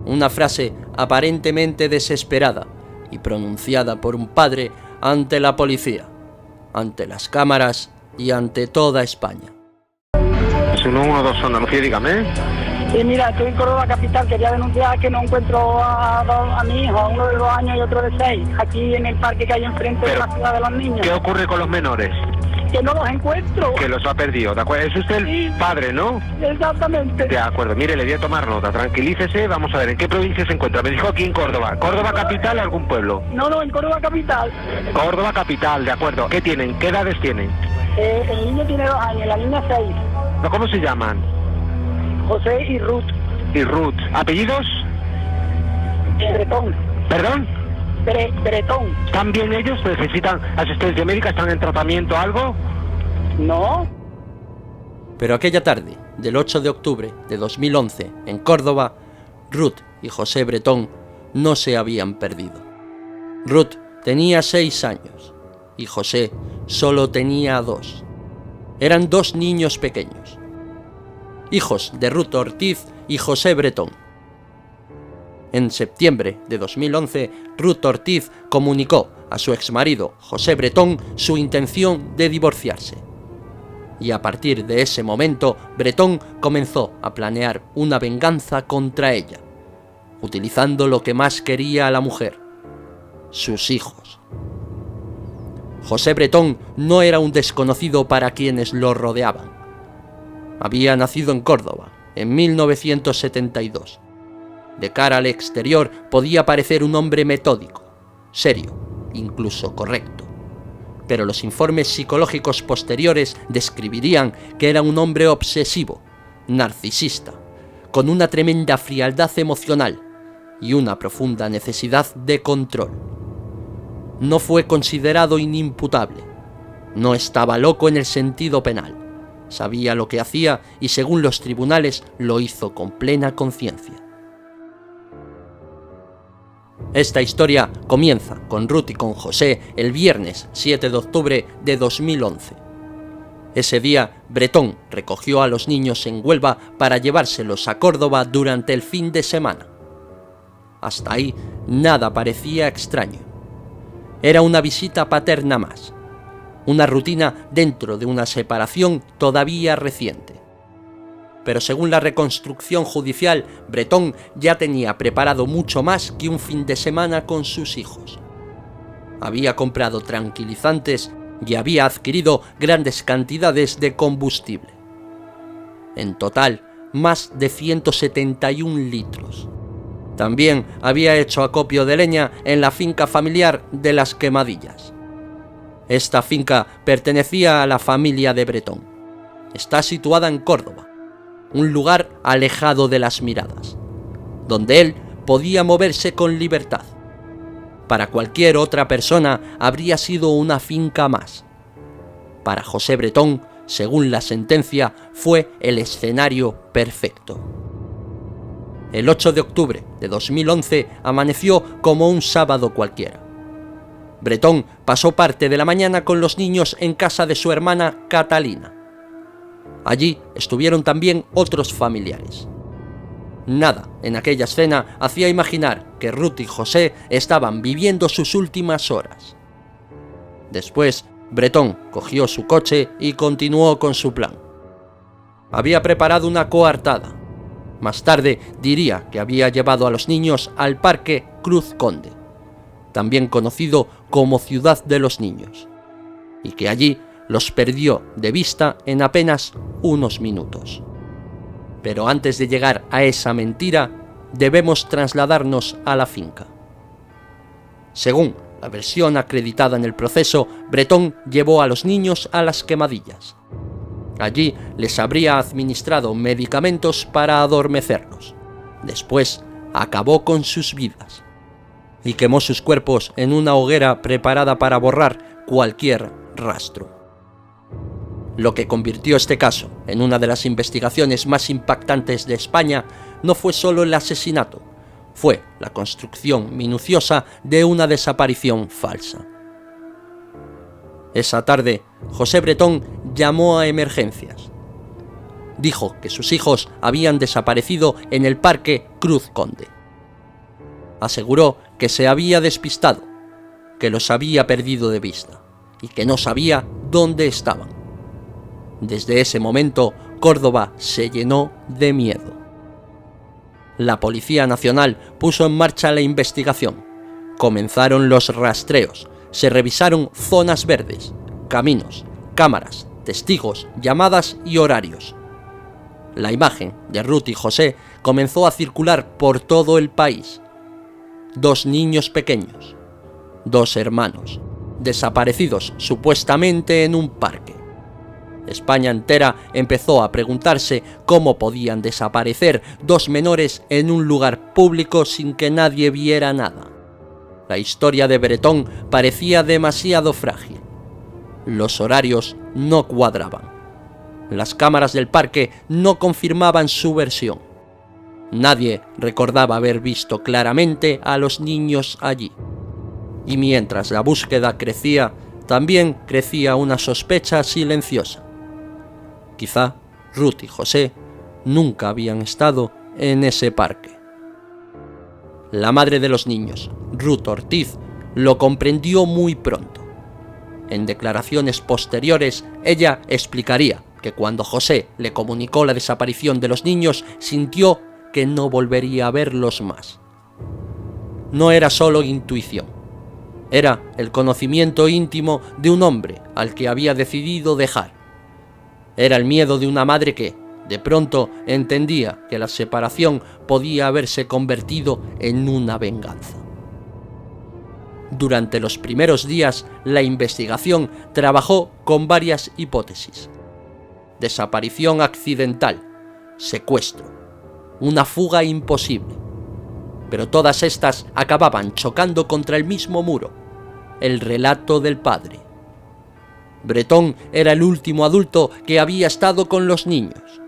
una frase aparentemente desesperada y pronunciada por un padre ante la policía, ante las cámaras y ante toda España. Es 112 Andalucía, dígame. Sí, mira, estoy en Córdoba capital, quería denunciar que no encuentro a mi hijo, uno de 2 años y otro de 6, aquí en el parque que hay enfrente de la ciudad de los niños. ¿Qué ocurre con los menores? Que no los encuentro. Que los ha perdido, ¿de acuerdo? Es usted el padre, ¿no? Exactamente. De acuerdo, mire, le voy a tomar nota, tranquilícese, vamos a ver, ¿en qué provincia se encuentra? Me dijo aquí en Córdoba. ¿Córdoba capital o algún pueblo? No, en Córdoba capital. Córdoba capital, de acuerdo. ¿Qué tienen? ¿Qué edades tienen? El niño tiene 2 años, la niña 6. ¿Cómo se llaman? José y Ruth. Y Ruth. ¿Apellidos? Bretón. ¿Perdón? Bretón. ¿Están bien ellos? ¿Necesitan asistencia médica? ¿Están en tratamiento o algo? No. Pero aquella tarde, del 8 de octubre de 2011, en Córdoba, Ruth y José Bretón no se habían perdido. Ruth tenía 6 años y José solo tenía 2. Eran 2 niños pequeños, hijos de Ruth Ortiz y José Bretón. En septiembre de 2011, Ruth Ortiz comunicó a su exmarido José Bretón su intención de divorciarse. Y a partir de ese momento, Bretón comenzó a planear una venganza contra ella, utilizando lo que más quería a la mujer: sus hijos. José Bretón no era un desconocido para quienes lo rodeaban. Había nacido en Córdoba en 1972. De cara al exterior podía parecer un hombre metódico, serio, incluso correcto. Pero los informes psicológicos posteriores describirían que era un hombre obsesivo, narcisista, con una tremenda frialdad emocional y una profunda necesidad de control. No fue considerado inimputable. No estaba loco en el sentido penal. Sabía lo que hacía y, según los tribunales, lo hizo con plena conciencia. Esta historia comienza con Ruth y con José el viernes 7 de octubre de 2011. Ese día, Bretón recogió a los niños en Huelva para llevárselos a Córdoba durante el fin de semana. Hasta ahí, nada parecía extraño. Era una visita paterna más, una rutina dentro de una separación todavía reciente. Pero según la reconstrucción judicial, Bretón ya tenía preparado mucho más que un fin de semana con sus hijos. Había comprado tranquilizantes y había adquirido grandes cantidades de combustible. En total, más de 171 litros. También había hecho acopio de leña en la finca familiar de Las Quemadillas. Esta finca pertenecía a la familia de Bretón. Está situada en Córdoba, un lugar alejado de las miradas, donde él podía moverse con libertad. Para cualquier otra persona habría sido una finca más. Para José Bretón, según la sentencia, fue el escenario perfecto. El 8 de octubre de 2011 amaneció como un sábado cualquiera. Bretón pasó parte de la mañana con los niños en casa de su hermana Catalina. Allí estuvieron también otros familiares. Nada en aquella escena hacía imaginar que Ruth y José estaban viviendo sus últimas horas. Después, Bretón cogió su coche y continuó con su plan. Había preparado una coartada. Más tarde diría que había llevado a los niños al Parque Cruz Conde, también conocido como Ciudad de los Niños, y que allí los perdió de vista en apenas unos minutos. Pero antes de llegar a esa mentira, debemos trasladarnos a la finca. Según la versión acreditada en el proceso, Bretón llevó a los niños a Las Quemadillas. Allí les habría administrado medicamentos para adormecerlos. Después acabó con sus vidas y quemó sus cuerpos en una hoguera preparada para borrar cualquier rastro. Lo que convirtió este caso en una de las investigaciones más impactantes de España no fue solo el asesinato, fue la construcción minuciosa de una desaparición falsa. Esa tarde, José Bretón llamó a emergencias. Dijo que sus hijos habían desaparecido en el Parque Cruz Conde Aseguró que se había despistado, que los había perdido de vista y que no sabía dónde estaban. Desde ese momento, Córdoba se llenó de miedo. La Policía Nacional puso en marcha la investigación. Comenzaron los rastreos, se revisaron zonas verdes, caminos, cámaras, testigos, llamadas y horarios. La imagen de Ruth y José comenzó a circular por todo el país. 2 niños pequeños, 2 hermanos, desaparecidos supuestamente en un parque. España entera empezó a preguntarse cómo podían desaparecer 2 menores en un lugar público sin que nadie viera nada. La historia de Bretón parecía demasiado frágil. Los horarios no cuadraban. Las cámaras del parque no confirmaban su versión. Nadie recordaba haber visto claramente a los niños allí. Y mientras la búsqueda crecía, también crecía una sospecha silenciosa. Quizá Ruth y José nunca habían estado en ese parque. La madre de los niños, Ruth Ortiz, lo comprendió muy pronto. En declaraciones posteriores, ella explicaría que cuando José le comunicó la desaparición de los niños, sintió que no volvería a verlos más. No era solo intuición, era el conocimiento íntimo de un hombre al que había decidido dejar. Era el miedo de una madre que, de pronto, entendía que la separación podía haberse convertido en una venganza. Durante los primeros días, la investigación trabajó con varias hipótesis: desaparición accidental, secuestro, una fuga imposible. Pero todas estas acababan chocando contra el mismo muro: el relato del padre. Bretón era el último adulto que había estado con los niños,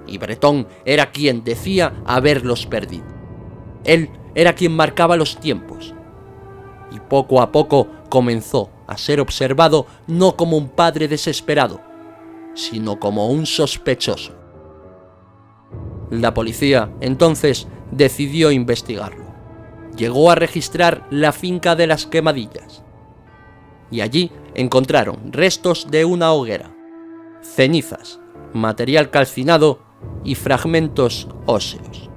y Bretón era quien decía haberlos perdido. Él era quien marcaba los tiempos, y poco a poco comenzó a ser observado no como un padre desesperado, sino como un sospechoso. La policía, entonces, decidió investigarlo. Llegó a registrar la finca de las Quemadillas, y allí encontraron restos de una hoguera, cenizas, material calcinado y fragmentos óseos.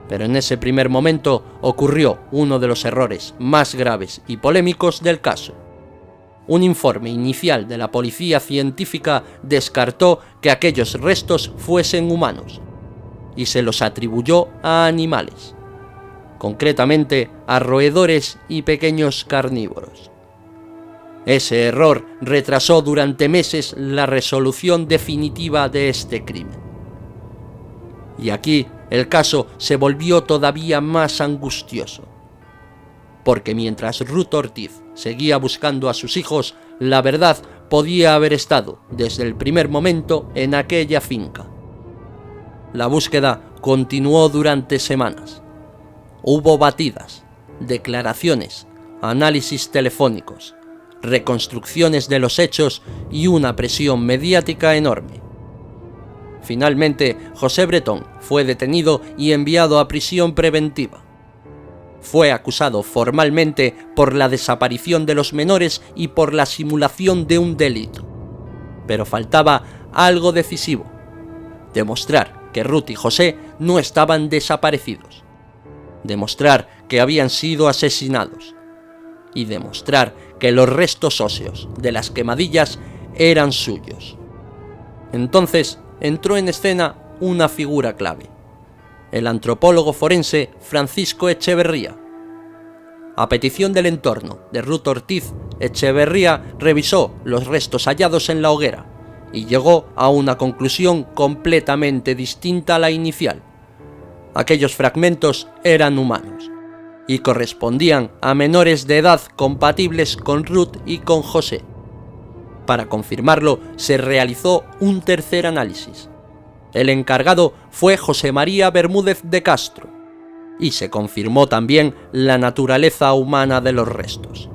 Pero en ese primer momento ocurrió uno de los errores más graves y polémicos del caso. Un informe inicial de la policía científica descartó que aquellos restos fuesen humanos y se los atribuyó a animales, concretamente a roedores y pequeños carnívoros. Ese error retrasó durante meses la resolución definitiva de este crimen. Y aquí el caso se volvió todavía más angustioso, porque mientras Ruth Ortiz seguía buscando a sus hijos, la verdad podía haber estado desde el primer momento en aquella finca. La búsqueda continuó durante semanas. Hubo batidas, declaraciones, análisis telefónicos, reconstrucciones de los hechos y una presión mediática enorme. Finalmente, José Bretón fue detenido y enviado a prisión preventiva. Fue acusado formalmente por la desaparición de los menores y por la simulación de un delito. Pero faltaba algo decisivo: demostrar que Ruth y José no estaban desaparecidos, demostrar que habían sido asesinados y demostrar que los restos óseos de las Quemadillas eran suyos. Entonces entró en escena una figura clave: el antropólogo forense Francisco Echeverría. A petición del entorno de Ruth Ortiz, Echeverría revisó los restos hallados en la hoguera y llegó a una conclusión completamente distinta a la inicial. Aquellos fragmentos eran humanos y correspondían a menores de edad compatibles con Ruth y con José. Para confirmarlo, se realizó un tercer análisis. El encargado fue José María Bermúdez de Castro, y se confirmó también la naturaleza humana de los restos.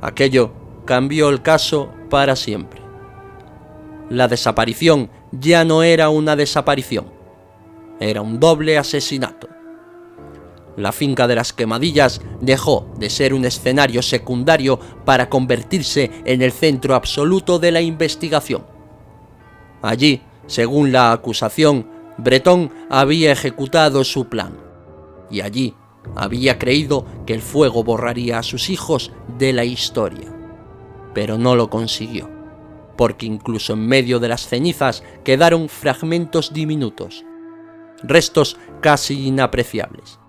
Aquello cambió el caso para siempre. La desaparición ya no era una desaparición, era un doble asesinato. La finca de las Quemadillas dejó de ser un escenario secundario para convertirse en el centro absoluto de la investigación. Allí, según la acusación, Bretón había ejecutado su plan, y allí había creído que el fuego borraría a sus hijos de la historia. Pero no lo consiguió, porque incluso en medio de las cenizas quedaron fragmentos diminutos, restos casi inapreciables,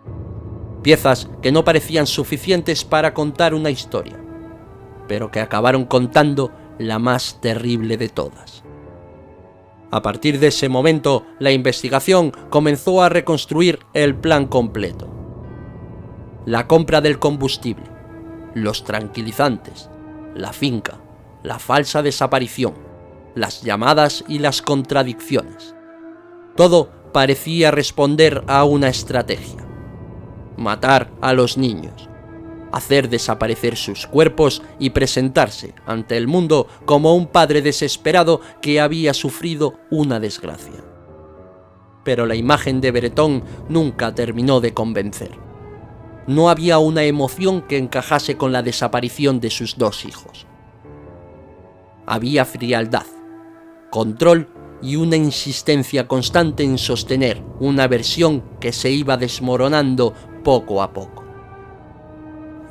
piezas que no parecían suficientes para contar una historia, pero que acabaron contando la más terrible de todas. A partir de ese momento, la investigación comenzó a reconstruir el plan completo. La compra del combustible, los tranquilizantes, la finca, la falsa desaparición, las llamadas y las contradicciones. Todo parecía responder a una estrategia: matar a los niños, hacer desaparecer sus cuerpos y presentarse ante el mundo como un padre desesperado que había sufrido una desgracia. Pero la imagen de Bretón nunca terminó de convencer. No había una emoción que encajase con la desaparición de sus dos hijos. Había frialdad, control y una insistencia constante en sostener una versión que se iba desmoronando poco a poco.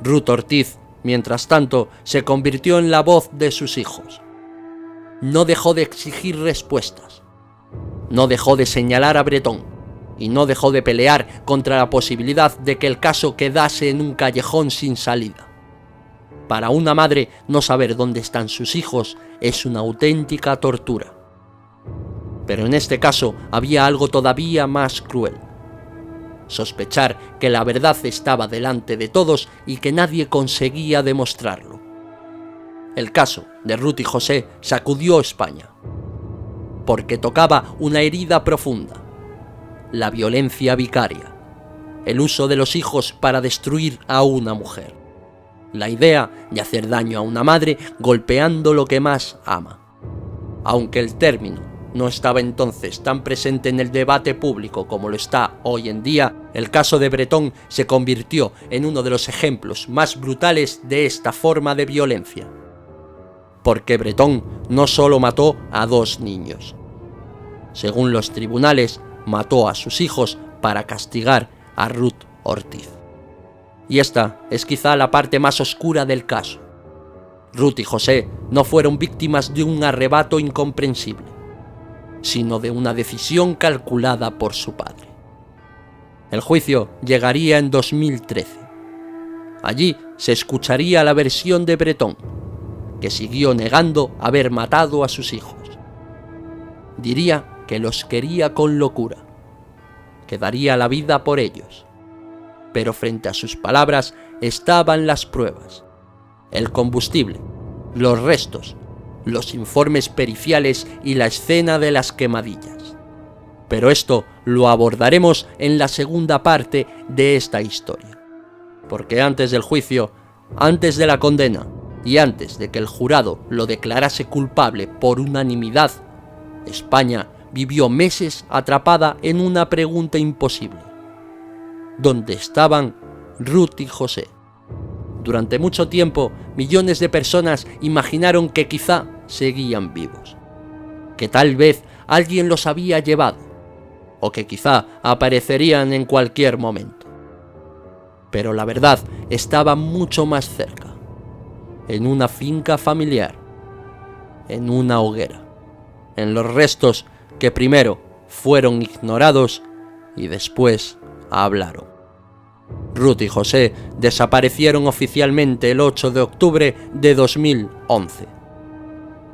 Ruth Ortiz, mientras tanto, se convirtió en la voz de sus hijos. No dejó de exigir respuestas, no dejó de señalar a Bretón y no dejó de pelear contra la posibilidad de que el caso quedase en un callejón sin salida. Para una madre, no saber dónde están sus hijos es una auténtica tortura. Pero en este caso había algo todavía más cruel: sospechar que la verdad estaba delante de todos y que nadie conseguía demostrarlo. El caso de Ruth y José sacudió España, porque tocaba una herida profunda: la violencia vicaria, el uso de los hijos para destruir a una mujer, la idea de hacer daño a una madre golpeando lo que más ama. Aunque el término no estaba entonces tan presente en el debate público como lo está hoy en día, el caso de Bretón se convirtió en uno de los ejemplos más brutales de esta forma de violencia. Porque Bretón no solo mató a dos niños. Según los tribunales, mató a sus hijos para castigar a Ruth Ortiz. Y esta es quizá la parte más oscura del caso. Ruth y José no fueron víctimas de un arrebato incomprensible, sino de una decisión calculada por su padre. El juicio llegaría en 2013. Allí se escucharía la versión de Bretón, que siguió negando haber matado a sus hijos. Diría que los quería con locura, que daría la vida por ellos. Pero frente a sus palabras estaban las pruebas: el combustible, los restos, los informes periciales y la escena de las quemadillas. Pero esto lo abordaremos en la segunda parte de esta historia. Porque antes del juicio, antes de la condena y antes de que el jurado lo declarase culpable por unanimidad, España vivió meses atrapada en una pregunta imposible: ¿dónde estaban Ruth y José? Durante mucho tiempo, millones de personas imaginaron que quizá seguían vivos, que tal vez alguien los había llevado, o que quizá aparecerían en cualquier momento. Pero la verdad estaba mucho más cerca, en una finca familiar, en una hoguera, en los restos que primero fueron ignorados y después hablaron. Ruth y José desaparecieron oficialmente el 8 de octubre de 2011.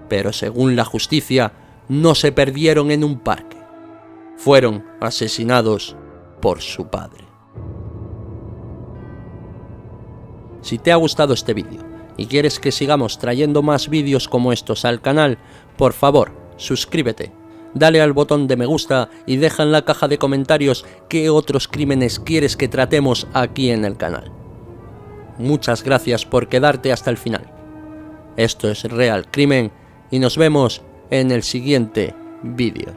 Pero según la justicia, no se perdieron en un parque. Fueron asesinados por su padre. Si te ha gustado este vídeo y quieres que sigamos trayendo más vídeos como estos al canal, por favor, suscríbete. Dale al botón de me gusta y deja en la caja de comentarios qué otros crímenes quieres que tratemos aquí en el canal. Muchas gracias por quedarte hasta el final. Esto es Real Crimen y nos vemos en el siguiente vídeo.